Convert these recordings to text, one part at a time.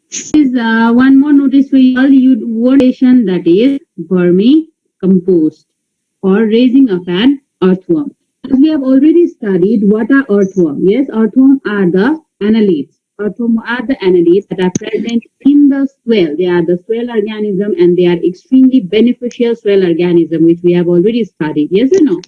Is one more notice for you all, you word that is vermicompost or raising of an earthworm. As we have already studied, what are earthworms? Yes, earthworms are the annelids. Earthworms are the annelids that are present in the soil. They are the soil organism and they are extremely beneficial soil organism, which we have already studied. Yes or no?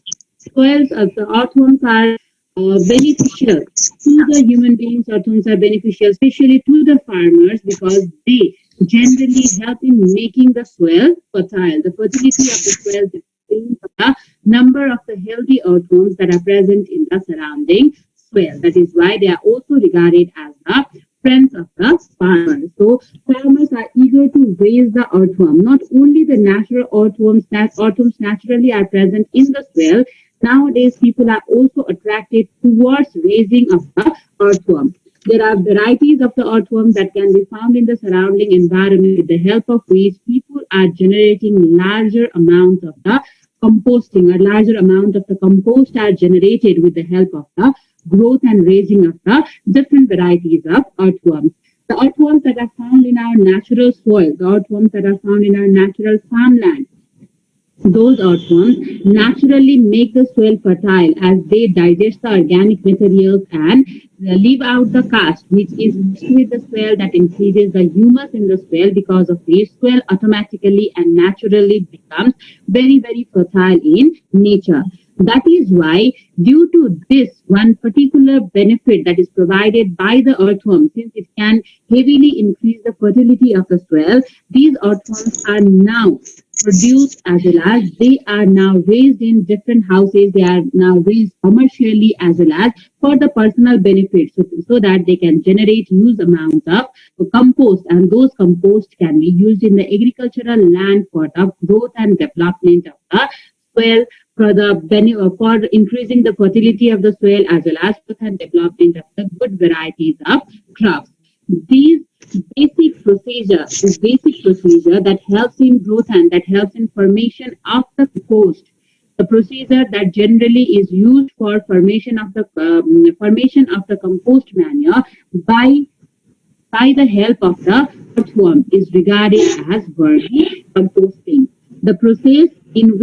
Soils, the earthworms are beneficial to the human beings. Earthworms are beneficial, especially to the farmers, because they generally help in making the soil fertile. The fertility of the soil depends on the number of the healthy earthworms that are present in the surrounding soil. That is why they are also regarded as the friends of the farmers. So farmers are eager to raise the earthworm. Not only the natural earthworms, that earthworms naturally are present in the soil. Nowadays, people are also attracted towards raising of the earthworm. There are varieties of the earthworm that can be found in the surrounding environment, with the help of which people are generating larger amounts of the composting, or larger amount of the compost are generated with the help of the growth and raising of the different varieties of earthworms. The earthworms that are found in our natural soil, the earthworms that are found in our natural farmland, those earthworms naturally make the soil fertile as they digest the organic materials and leave out the cast, which is mixed with the soil, that increases the humus in the soil. Because of this, soil automatically and naturally becomes very, very fertile in nature. That is why, due to this one particular benefit that is provided by the earthworm, since it can heavily increase the fertility of the soil, these earthworms are now produced as well as they are now raised in different houses. They are now raised commercially as well as for the personal benefit, so that they can generate huge amounts of compost, and those compost can be used in the agricultural land for the growth and development of the soil, for the for increasing the fertility of the soil, as well as growth and development of the good varieties of crops. These basic procedure that helps in growth and that helps in formation of the compost, the procedure that generally is used for formation of the compost manure by the help of the earthworm, is regarded as vermicomposting. The process in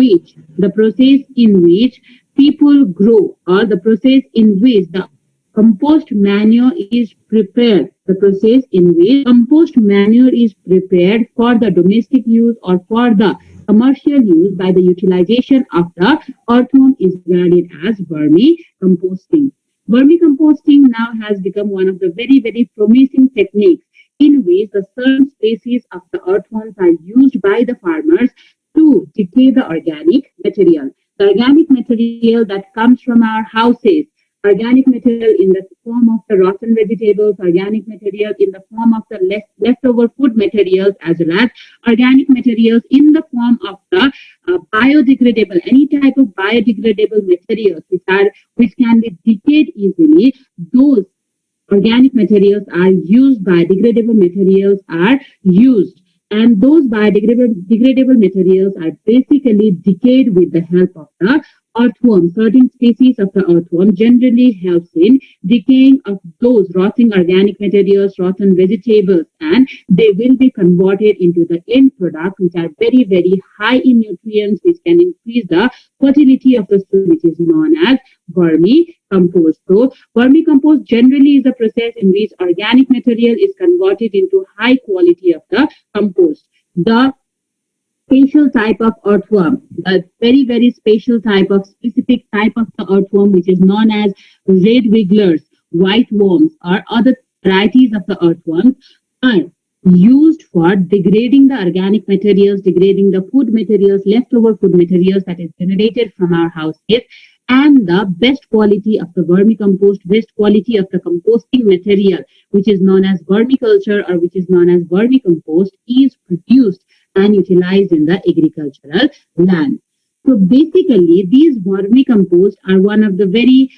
which people grow, or the process in which the compost manure is prepared, the process in which compost manure is prepared for the domestic use or for the commercial use by the utilization of the earthworm, is regarded as vermicomposting. Vermicomposting now has become one of the very, very promising techniques in which the certain species of the earthworms are used by the farmers to decay the organic material. The organic material that comes from our houses, organic material in the form of the rotten vegetables, organic material in the form of the leftover food materials, as well as organic materials in the form of the biodegradable, any type of biodegradable materials which can be decayed easily. Those organic materials are used, biodegradable materials are used, and those biodegradable materials are basically decayed with the help of the earthworm. Certain species of the earthworm generally helps in decaying of those rotting organic materials, rotten vegetables, and they will be converted into the end product, which are very, very high in nutrients, which can increase the fertility of the soil, which is known as vermicompost. So vermicompost generally is a process in which organic material is converted into high quality of the compost. The special type of earthworm, a very, very special type of specific type of the earthworm, which is known as red wigglers, white worms, or other varieties of the earthworms, are used for degrading the organic materials, degrading the food materials, leftover food materials that is generated from our houses. And the best quality of the vermicompost, best quality of the composting material, which is known as vermiculture or which is known as vermicompost, is produced and utilized in the agricultural land. So basically, these vermicompost are one of the very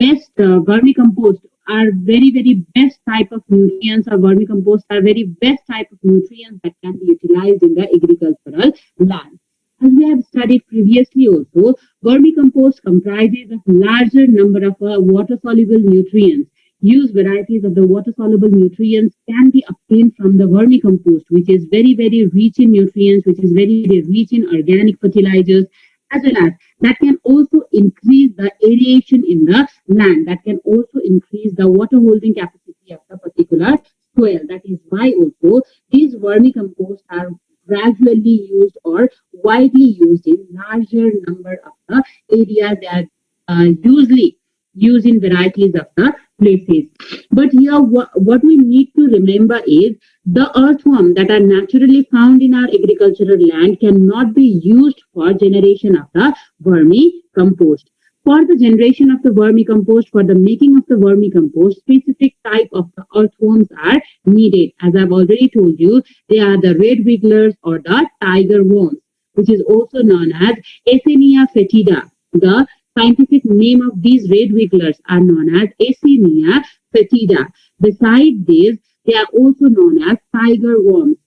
best vermicompost are very, very best type of nutrients, or vermicompost are very best type of nutrients that can be utilized in the agricultural land. As we have studied previously also, vermicompost comprises of larger number of water-soluble nutrients, used varieties of the water-soluble nutrients can be obtained from the vermicompost, which is very, very rich in nutrients, which is very, very rich in organic fertilizers, as well as that can also increase the aeration in the land, that can also increase the water holding capacity of the particular soil. That is why also these vermicomposts are gradually used or widely used in larger number of the areas. They are usually used in varieties of the places. But here, what we need to remember is the earthworm that are naturally found in our agricultural land cannot be used for generation of the vermicompost. For the generation of the vermicompost, for the making of the vermicompost, specific type of the earthworms are needed. As I've already told you, they are the red wigglers or the tiger worms, which is also known as Aethenia fetida. The scientific name of these red wigglers are known as Aethenia fetida. Besides this, they are also known as tiger worms.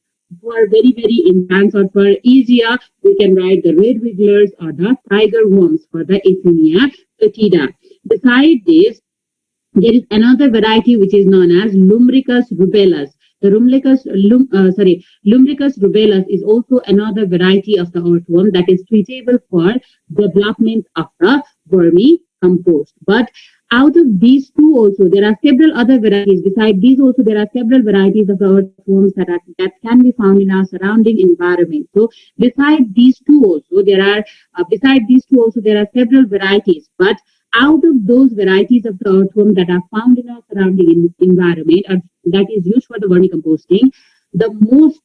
For very, very intense or for easier, we can write the red wigglers or the tiger worms for the Aethenia fetida. Besides this, there is another variety which is known as Lumbricus rubellus. The Lumbricus rubellus is also another variety of the earthworm that is suitable for development of the vermicompost. But out of these two also, there are several other varieties. Besides these also, there are several varieties of the earthworms that can be found in our surrounding environment. So besides these two also, there are several varieties. But out of those varieties of the earthworm that are found in our surrounding environment, or that is used for the vermicomposting, the most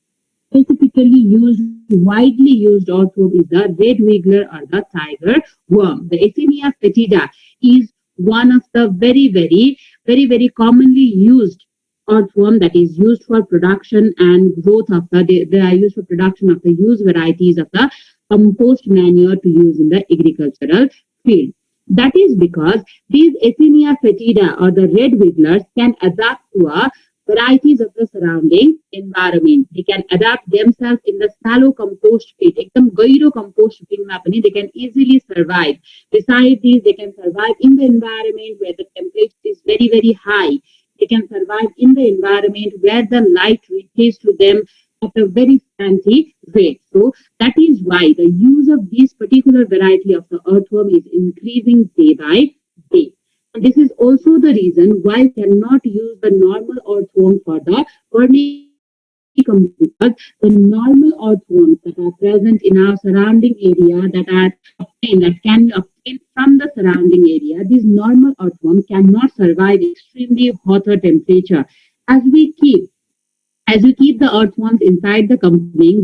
specifically used, widely used earthworm is the red wiggler or the tiger worm. The Aethenia fetida is one of the very commonly used earthworm that is used for production and growth of they are used for production of the used varieties of the compost manure to use in the agricultural field. That is because these Aethenia fetida or the red wigglers can adapt to a varieties of the surrounding environment. They can adapt themselves in the shallow compost pit. Ekdam gairo compost pit ma pani they can easily survive. Besides these, they can survive in the environment where the temperature is very high. They can survive in the environment where the light reaches to them at a very scanty rate. So that is why the use of this particular variety of the earthworm is increasing day by day. And this is also the reason why we cannot use the normal earthworm for the vermicompost, because the normal earthworms that are present in our surrounding area that can be obtained from the surrounding area, these normal earthworms cannot survive extremely hotter temperature. As we keep the earthworms inside the compost bin,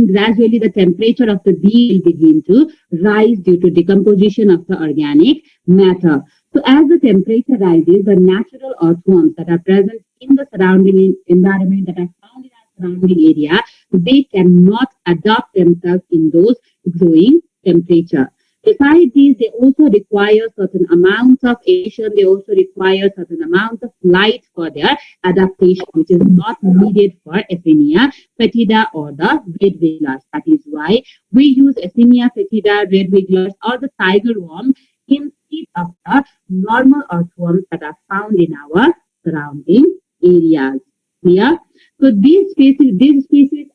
gradually the temperature of the bee will begin to rise due to decomposition of the organic matter. So as the temperature rises, the natural earthworms that are present in the surrounding environment, that are found in our surrounding area, they cannot adapt themselves in those growing temperature. Besides these, they also require certain amounts of aeration. They also require certain amounts of light for their adaptation, which is not needed for Aethenia fetida or the red wigglers. That is why we use Aethenia fetida, red wigglers, or the tiger worm instead of the normal earthworms that are found in our surrounding areas. Yeah. So these species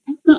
of the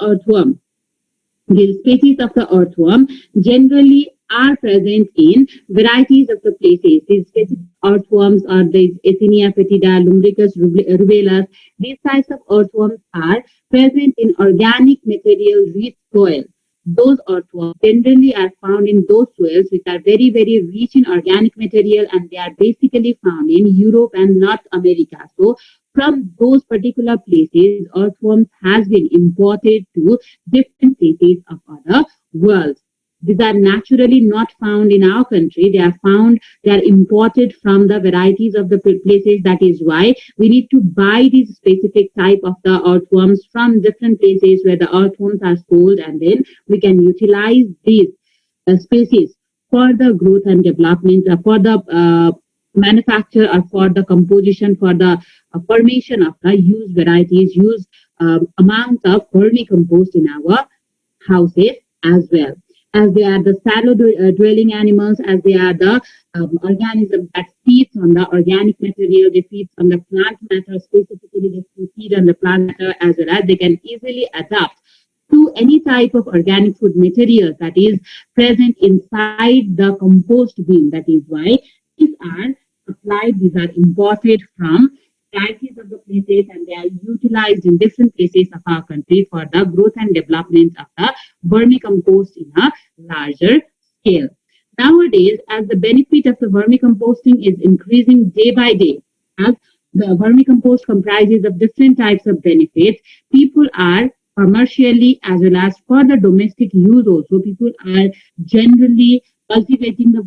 earthworm generally are present in varieties of the places. These specific earthworms are the Aethenia fetida, Lumbricus rubellus. These types of earthworms are present in organic material rich soil. Those earthworms generally are found in those soils which are very rich in organic material, and they are basically found in Europe and North America. So from those particular places, earthworms has been imported to different places of other worlds. These are naturally not found in our country. They are imported from the varieties of the places. That is why we need to buy these specific type of the earthworms from different places where the earthworms are sold, and then we can utilize these species for the growth and development, for the manufacture, or for the composition, for the formation of the used varieties, used amount of vermicompost in our houses as well. as they are the shallow dwelling animals, as they are the organisms that feeds on the organic material, they feed on the plant matter, specifically they feed on the plant matter, as well as they can easily adapt to any type of organic food material that is present inside the compost bin. That is why these are applied, these are imported from varieties of the places, and they are utilized in different places of our country for the growth and development of the vermicompost in a larger scale. Nowadays, as the benefit of the vermicomposting is increasing day by day, as the vermicompost comprises of different types of benefits, people are commercially as well as for the domestic use also, people are generally cultivating the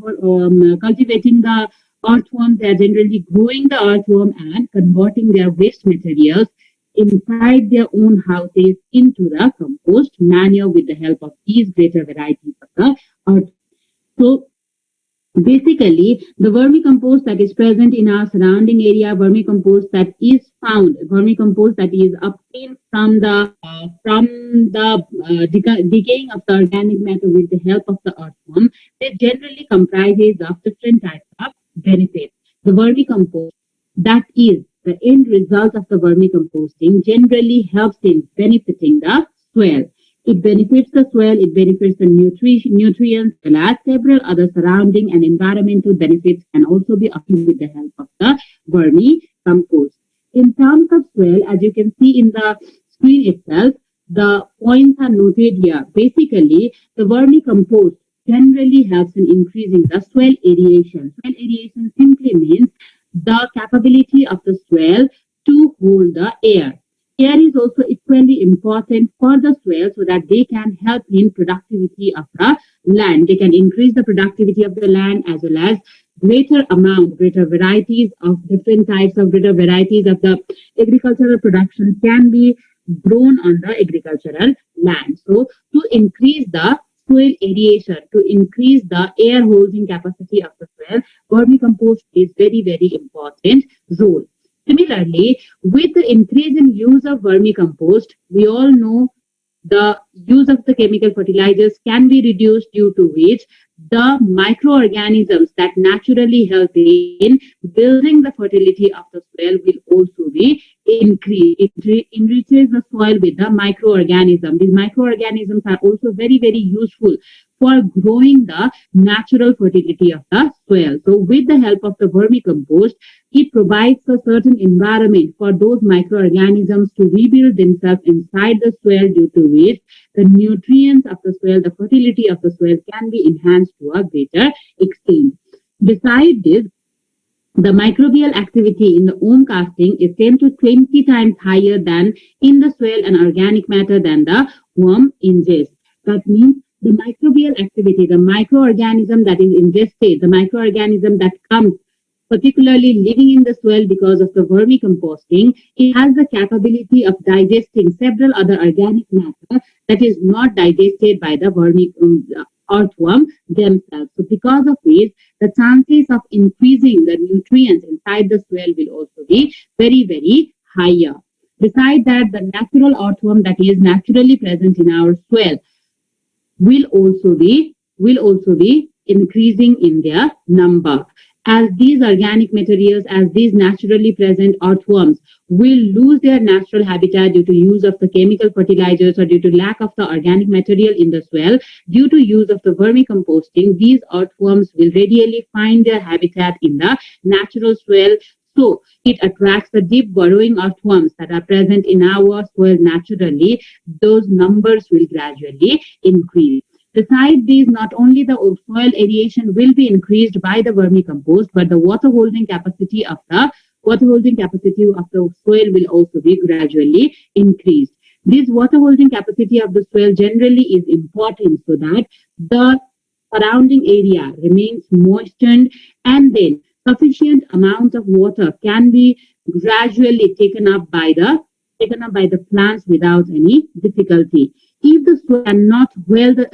earthworm. They are generally growing the earthworm and converting their waste materials inside their own houses into the compost manure with the help of these greater varieties of the earth. So basically, the vermicompost that is present in our surrounding area, vermicompost that is found, vermicompost that is obtained from the decaying of the organic matter with the help of the earthworm, they generally comprises of different types of benefits. The vermicompost that is the end result of the vermicomposting generally helps in benefiting the soil. It benefits the soil, it benefits the nutrients, as well as several other surrounding and environmental benefits can also be obtained with the help of the vermicompost. In terms of soil, as you can see in the screen itself, the points are noted here. Basically, the vermicompost generally helps in increasing the soil aeration. Soil aeration simply means the capability of the soil to hold the air. Air is also equally important for the soil so that they can help in productivity of the land. They can increase the productivity of the land as well as greater varieties of different types of greater varieties of the agricultural production can be grown on the agricultural land. So to increase the soil aeration, to increase the air holding capacity of the soil, vermicompost is very, very important role. Similarly, with the increase in use of vermicompost, we all know the use of the chemical fertilizers can be reduced, due to which the microorganisms that naturally help in building the fertility of the soil will also be increased. It enriches the soil with the microorganisms. These microorganisms are also very, very useful for growing the natural fertility of the soil. So with the help of the vermicompost, it provides a certain environment for those microorganisms to rebuild themselves inside the soil, due to which the nutrients of the soil, the fertility of the soil can be enhanced to a greater extent. Besides this, the microbial activity in the ohm casting is 10 to 20 times higher than in the soil and organic matter than the worm ingests. That means the microbial activity, the microorganism that is ingested, the microorganism that comes particularly living in the soil because of the vermicomposting, it has the capability of digesting several other organic matter that is not digested by the earthworm themselves. So because of this, the chances of increasing the nutrients inside the soil will also be very, very higher. Besides that, the natural earthworm that is naturally present in our soil will also be increasing in their number. As these organic materials, as these naturally present earthworms will lose their natural habitat due to use of the chemical fertilizers or due to lack of the organic material in the soil, due to use of the vermicomposting, these earthworms will readily find their habitat in the natural soil. So it attracts the deep burrowing earthworms that are present in our soil naturally. Those numbers will gradually increase. Besides these, not only the soil aeration will be increased by the vermicompost, but the water holding capacity of the soil will also be gradually increased. This water holding capacity of the soil generally is important so that the surrounding area remains moistened, and then sufficient amount of water can be gradually taken up by the plants without any difficulty. If the soil cannot hold the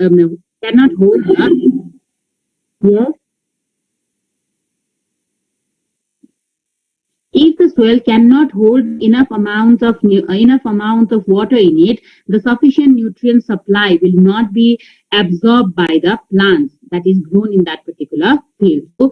yes, If the soil cannot hold enough amount of water in it, the sufficient nutrient supply will not be absorbed by the plants that is grown in that particular field. So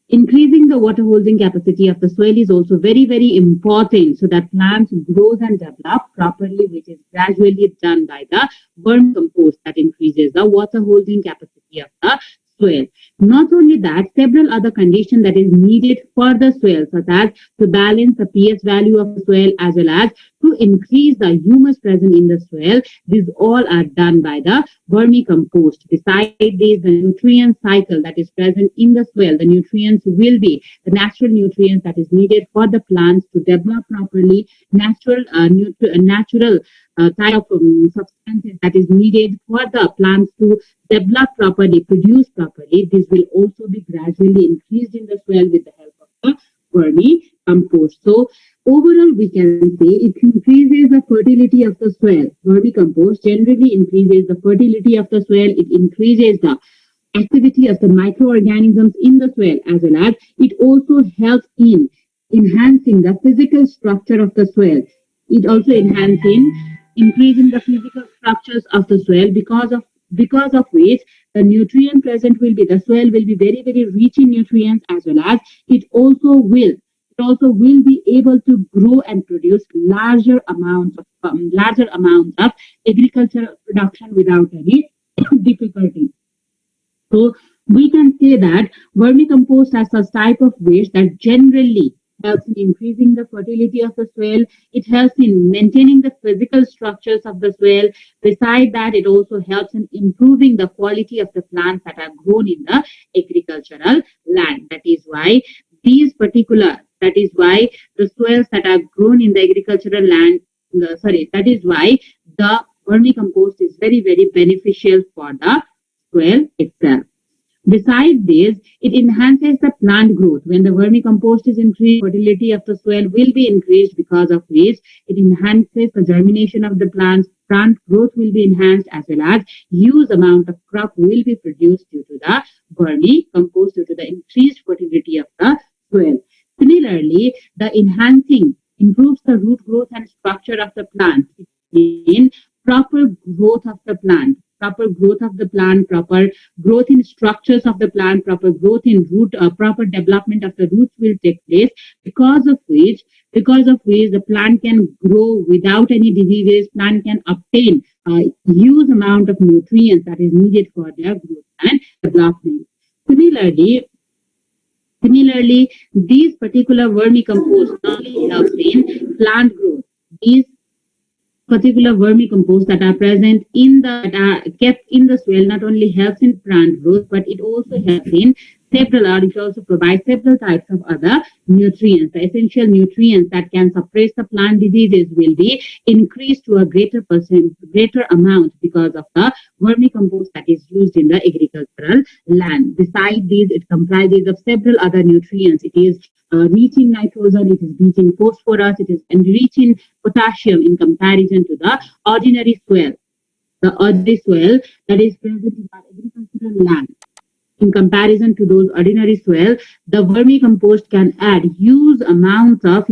increasing the water holding capacity of the soil is also very, very important so that plants grow and develop properly, which is gradually done by the vermicompost that increases the water holding capacity of the soil. Not only that, several other conditions that is needed for the soil, such as to balance the pH value of the soil as well as to increase the humus present in the soil. These all are done by the vermicompost. Besides this, the nutrient cycle that is present in the soil, the nutrients will be the natural nutrients that is needed for the plants to develop properly, natural type of substances that is needed for the plants to develop properly, produce properly. This will also be gradually increased in the soil with the help of the vermicompost. So overall, we can say it increases the fertility of the soil. Vermicompost generally increases the fertility of the soil. It increases the activity of the microorganisms in the soil, as well as it also helps in enhancing the physical structure of the soil. It also enhances in increasing the physical structures of the soil, because of which the nutrient present will be, the soil will be very, very rich in nutrients, as well as it also will be able to grow and produce larger amounts of agricultural production without any difficulty. So we can say that vermicompost as a type of waste that generally helps in increasing the fertility of the soil. It helps in maintaining the physical structures of the soil. Besides that, it also helps in improving the quality of the plants that are grown in the agricultural land. That is why the soils that are grown in the agricultural land, that is why the vermicompost is very, very beneficial for the soil itself. Besides this, it enhances the plant growth. When the vermicompost is increased, fertility of the soil will be increased, because of which it enhances the germination of the plants. Plant growth will be enhanced, as well as huge amount of crop will be produced due to the vermicompost, due to the increased fertility of the soil. Similarly, the enhancing improves the root growth and structure of the plant. In proper growth of the plant, proper growth in structures of the plant, proper growth in proper development of the roots will take place, because of which the plant can grow without any diseases. Plant can obtain a huge amount of nutrients that is needed for their growth and development. Similarly, these particular vermicompost not only helps in plant growth. These particular vermicompost that are present that are kept in the soil not only helps in plant growth, but it also helps in it also provides several types of other nutrients. The essential nutrients that can suppress the plant diseases will be increased to a greater amount because of the vermicompost that is used in the agricultural land. Besides these, it comprises of several other nutrients. It is rich in nitrogen, it is rich in phosphorus, it is rich in potassium in comparison to the ordinary soil. The ordinary soil that is present in our agricultural land. In comparison to those ordinary soil, the vermicompost can add huge amount of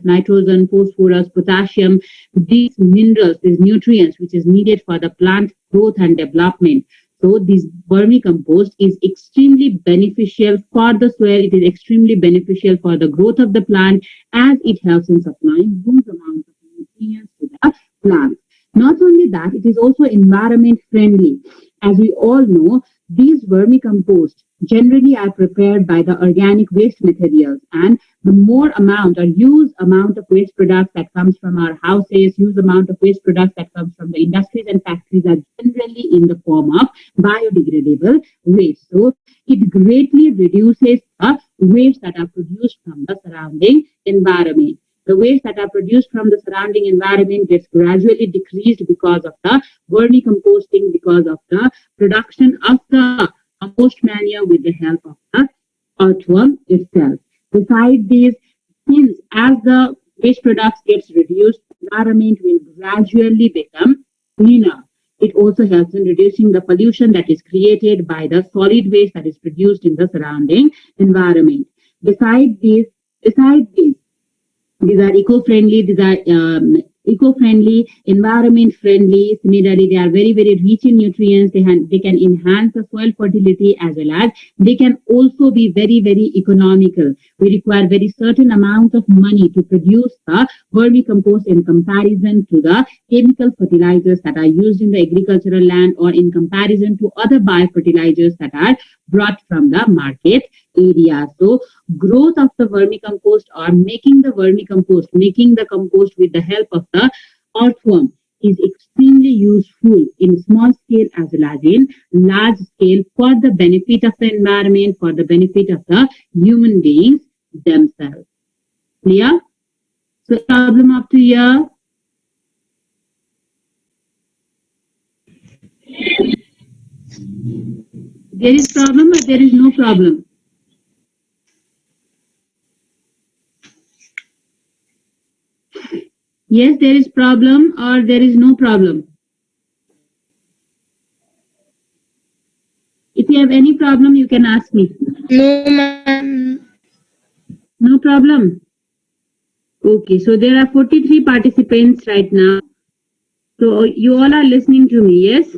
nitrogen, phosphorus, potassium, these minerals, these nutrients which is needed for the plant growth and development. So this vermicompost is extremely beneficial for the soil. It is extremely beneficial for the growth of the plant, as it helps in supplying huge amounts of nutrients to the plant. Not only that, it is also environment friendly. As we all know, these vermicompost generally are prepared by the organic waste materials, and the more amount or huge amount of waste products that comes from our houses, huge amount of waste products that comes from the industries and factories are generally in the form of biodegradable waste. So it greatly reduces the waste that are produced from the surrounding environment. The waste that are produced from the surrounding environment gets gradually decreased because of the vermicomposting, because of the production of the compost manure with the help of the earthworm itself. Besides these, since as the waste products gets reduced, the environment will gradually become cleaner. It also helps in reducing the pollution that is created by the solid waste that is produced in the surrounding environment. Besides these, Besides these are eco-friendly, these are eco-friendly, environment-friendly. Similarly, they are very, very rich in nutrients. They can enhance the soil fertility, as well as they can also be very, very economical. We require very certain amount of money to produce the vermicompost in comparison to the chemical fertilizers that are used in the agricultural land, or in comparison to other biofertilizers that are brought from the market area. So growth of the vermicompost, or making the compost with the help of the earthworm, is extremely useful in small scale as well as in large scale, for the benefit of the environment, for the benefit of the human beings themselves. Clear? So problem up to here. There is problem or there is no problem? Yes, there is problem or there is no problem. If you have any problem, you can ask me. No, ma'am. No problem. Okay, so there are 43 participants right now. So you all are listening to me, yes?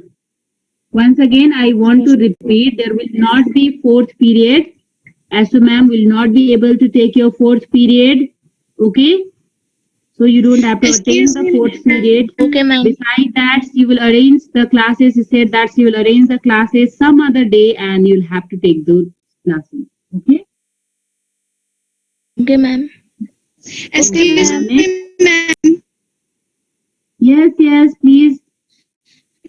Once again, I want to repeat, there will not be fourth period. ASU ma'am will not be able to take your fourth period. Okay? So you don't have to attend the fourth period. Okay, ma'am. Besides that, she will arrange the classes. She said that she will arrange the classes some other day and you'll have to take those classes. Okay? Okay, ma'am. Excuse me, ma'am. Yes, yes, please.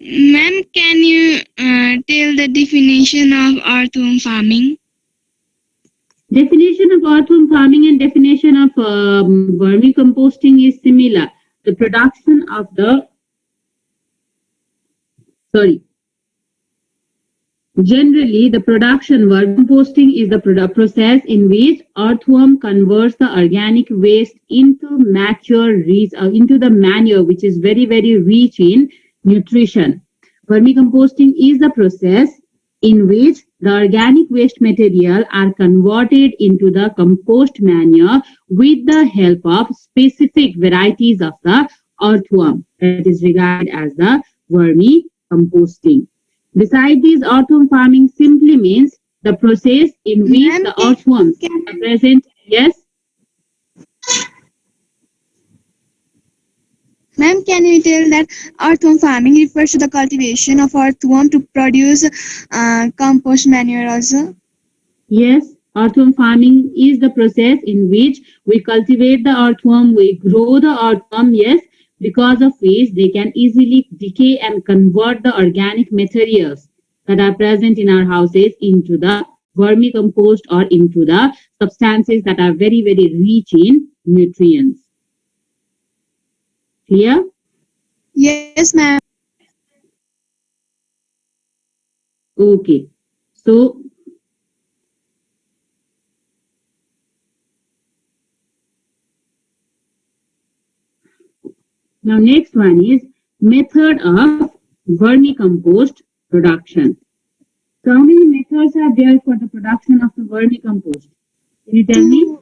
Ma'am, can you tell the definition of earthworm farming? Definition of earthworm farming and definition of vermicomposting is similar. The production of the, generally the production, vermicomposting is the process in which earthworm converts the organic waste into into the manure, which is very, very rich in nutrition. Vermicomposting is the process in which the organic waste material are converted into the compost manure with the help of specific varieties of the earthworm, that is regarded as the vermicomposting. Besides this, earthworm farming simply means the process in which the earthworms are present. Yes? Ma'am, can you tell that earthworm farming refers to the cultivation of earthworm to produce compost manure also? Yes, earthworm farming is the process in which we cultivate the earthworm, we grow the earthworm, yes, because of which they can easily decay and convert the organic materials that are present in our houses into the vermicompost, or into the substances that are very, very rich in nutrients. Clear? Yes, ma'am. Okay. So, now next one is method of vermicompost production. So how many methods are there for the production of the vermicompost? Can you tell me?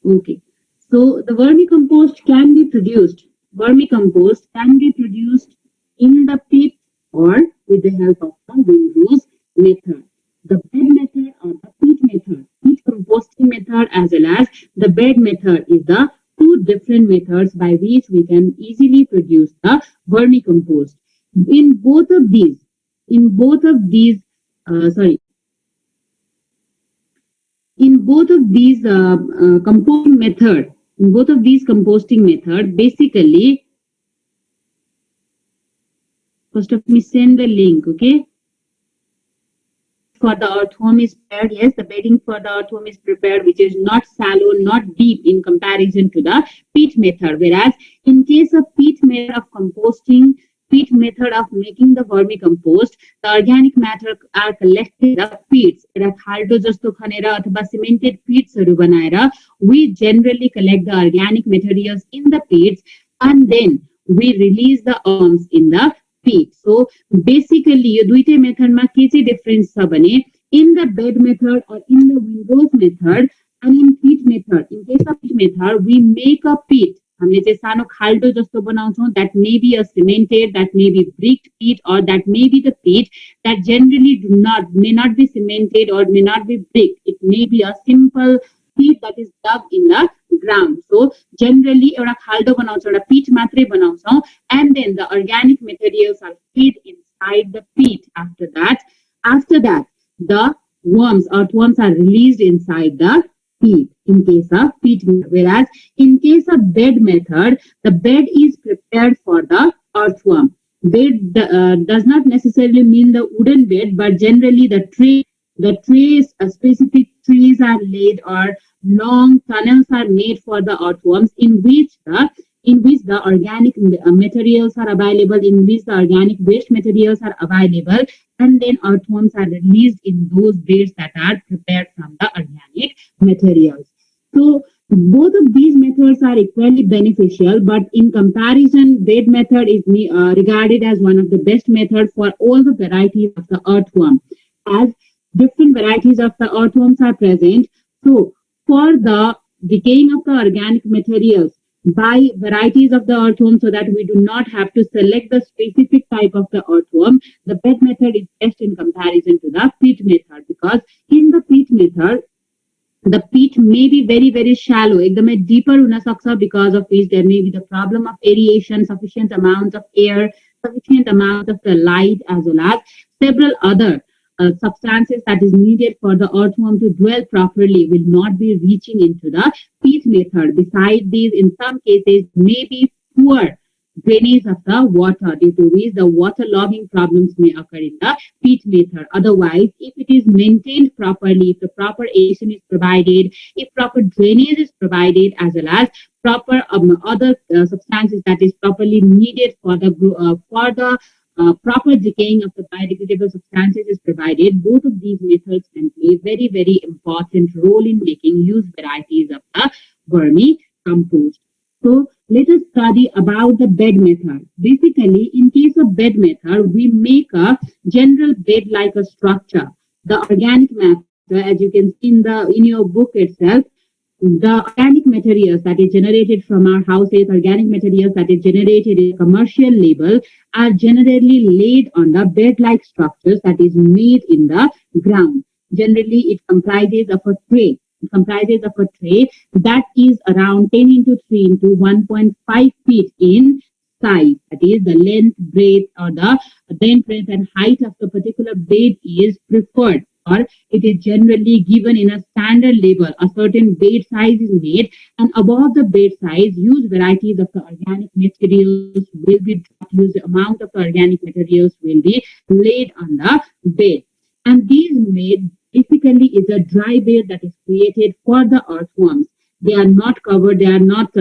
Okay. So the vermicompost can be produced. Vermicompost can be produced in the pit or with the help of the Windrose method. The bed method or the pit method, pit composting method as well as the bed method, is the two different methods by which we can easily produce the vermicompost. In both of these, in both of these composting method, in both of these composting method, basically, first of me send the link, okay? For the earthworm is prepared, yes, the bedding for the earthworm is prepared, which is not shallow, not deep in comparison to the pit method. Whereas in case of pit method of composting, pit method of making the vermicompost, the organic matter are collected in the pits. Cemented pits, we generally collect the organic materials in the pits and then we release the worms in the pit. So basically यो दुईटै मेथडमा के चाहिँ difference छ भने In the bed method or in the windows method and in pit method, in case of pit method, we make a pit. हामीले चाहिँ सानो खाल्डो जस्तो बनाउँछौँ, that may be a cemented, that may be bricked pit, or that may be the pit that generally may not be cemented or may not be bricked. It may be a simple pit that is dug in the ground. So generally एउटा खाल्डो बनाउँछौँ, एउटा pit मात्रै बनाउँछौँ, and then the organic materials are fed inside the pit. After that, the earthworms are released inside the pit in case of pit method. Whereas in case of bed method, the bed is prepared for the earthworm. Bed does not necessarily mean the wooden bed, but generally the trays, specific trees are laid or long tunnels are made for the earthworms in which the organic materials are available, in which the organic waste materials are available, and then earthworms are released in those beds that are prepared from the organic materials. So both of these methods are equally beneficial, but in comparison, bed method is regarded as one of the best methods for all the varieties of the earthworm, as different varieties of the earthworms are present. So for the decaying of the organic materials by varieties of the earthworm, so that we do not have to select the specific type of the earthworm, the bed method is best in comparison to the pit method, because in the pit method, the pit may be very, very shallow, एकदमै deeper हुन सक्छ, because of which there may be the problem of aeration, sufficient amount of air, sufficient amount of the light, as well as several other substances that is needed for the earthworm to dwell properly will not be reaching into the pit method. Besides these, in some cases, may be poor drainage of the water, due to which the water logging problems may occur in the pit method. Otherwise, if it is maintained properly, if the proper aeration is provided, if proper drainage is provided, as well as proper other substances that is properly needed for the proper decaying of the biodegradable substances is provided, both of these methods can play very, very important role in making used varieties of the vermicompost. So let us study about the bed method. Basically, in case of bed method, we make a general bed like a structure. The organic matter, as you can see in your book itself, the organic materials that is generated from our houses, organic materials that is generated in commercial label, are generally laid on the bed-like structures that is made in the ground. Generally, it comprises of a tray. It comprises of a tray that is around 10 into 3 into 1.5 feet in size. That is, the length, breadth, or the length, breadth, and height of the particular bed is preferred, or it is generally given in a standard label. A certain bed size is made, and above the bed size, used varieties of the organic materials will be used. The amount of the organic materials will be laid on the bed, and these made basically is a dry bed that is created for the earthworms. They are not covered. They are not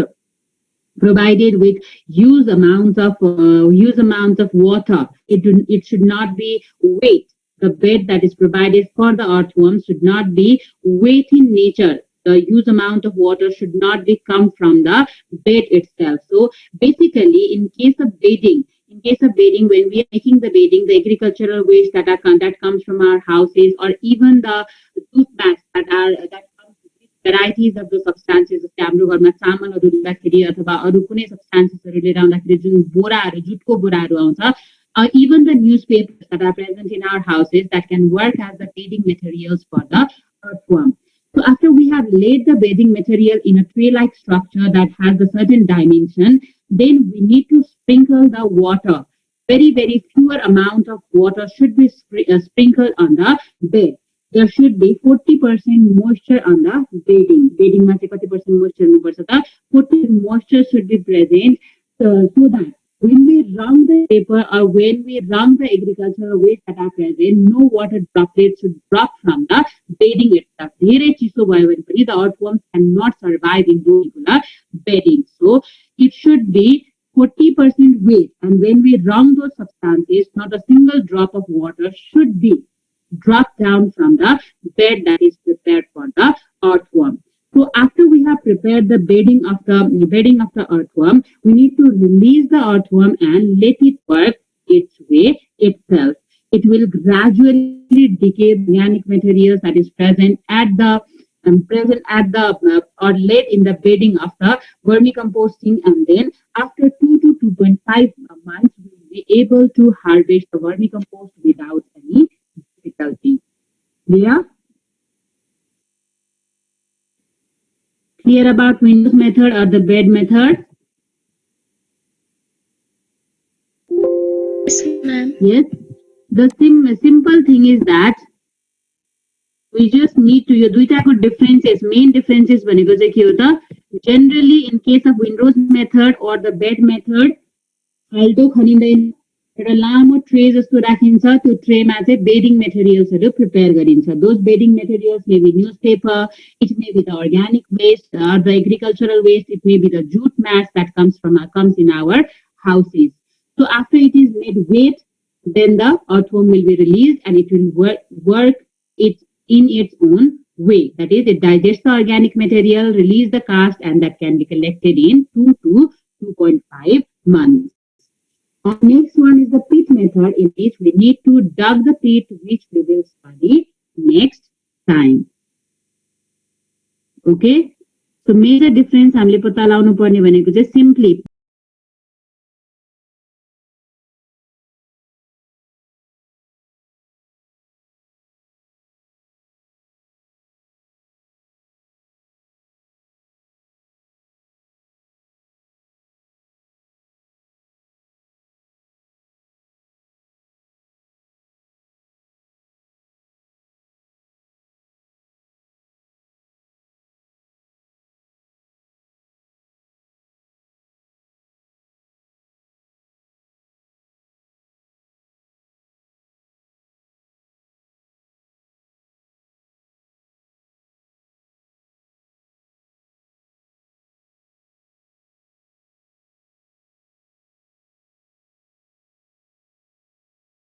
provided with huge amounts of water. It should not be wet. The bed that is provided for the earthworms should not be wet in nature. The huge amount of water should not be come from the bed itself. So basically, in case of bedding, when we are making the bedding, the agricultural waste that comes from our houses, or even the tooth bags that comes with varieties of the substances, हाम्रो घरमा चामलहरू ल्याउँदाखेरि अथवा अरू कुनै सब्स्टान्सेसहरू लिएर आउँदाखेरि जुन बोराहरू, जुटको बोराहरू आउँछ, even the newspapers that are present in our houses, that can work as the bedding materials for the earthworm. So after we have laid the bedding material in a tray-like structure that has a certain dimension, then we need to sprinkle the water. Very, very fewer amount of water should be sprinkled on the bed. There should be 40% moisture on the bedding. Bedding ma 40% moisture हुनुपर्छ त, 40% moisture should be present, so that when we wrung the paper or when we wrung the agricultural waste that are present, no water droplets should drop from the bedding itself. धेरै चिसो भयो भने पनि the earthworms cannot survive in those bedding. So it should be 40% wet, and when we wrung those substances, not a single drop of water should be dropped down from the bed that is prepared for the earthworm. So after we have prepared the bedding of the earthworm, we need to release the earthworm and let it work its way itself. it will gradually decay organic materials that is present at the or late in the bedding of the vermicomposting, and then after 2 to 2.5 months we will be able to harvest the vermicompost without any difficulty. Clear about Windows method or the bed method? Yes, ma'am. Yes. The simple thing is that we just need to yo दुईटाको differences, main differences भनेको चाहिँ के हो त, generally in case of Windows method or the bed method फाल्टो खनिँदैन, एउटा लामो tray जस्तो राखिन्छ, त्यो ट्रेमा चाहिँ बेडिङ मेटेरियल्सहरू प्रिपेयर गरिन्छ. Those bedding materials may be newspaper, it may be the organic waste or the agricultural waste, it may be the jute mats that comes in our houses. So after it is made wet, then the earthworm will be released and it will work it in its own way. That is, it digests the organic material, release the cast, and that can be collected in 2 to 2.5 months. Next one is the pit method, in which we need to dug the pit, which we will study next time. Okay, so major difference हामीले पत्ता लगाउनु पर्ने भनेको चाहिँ simply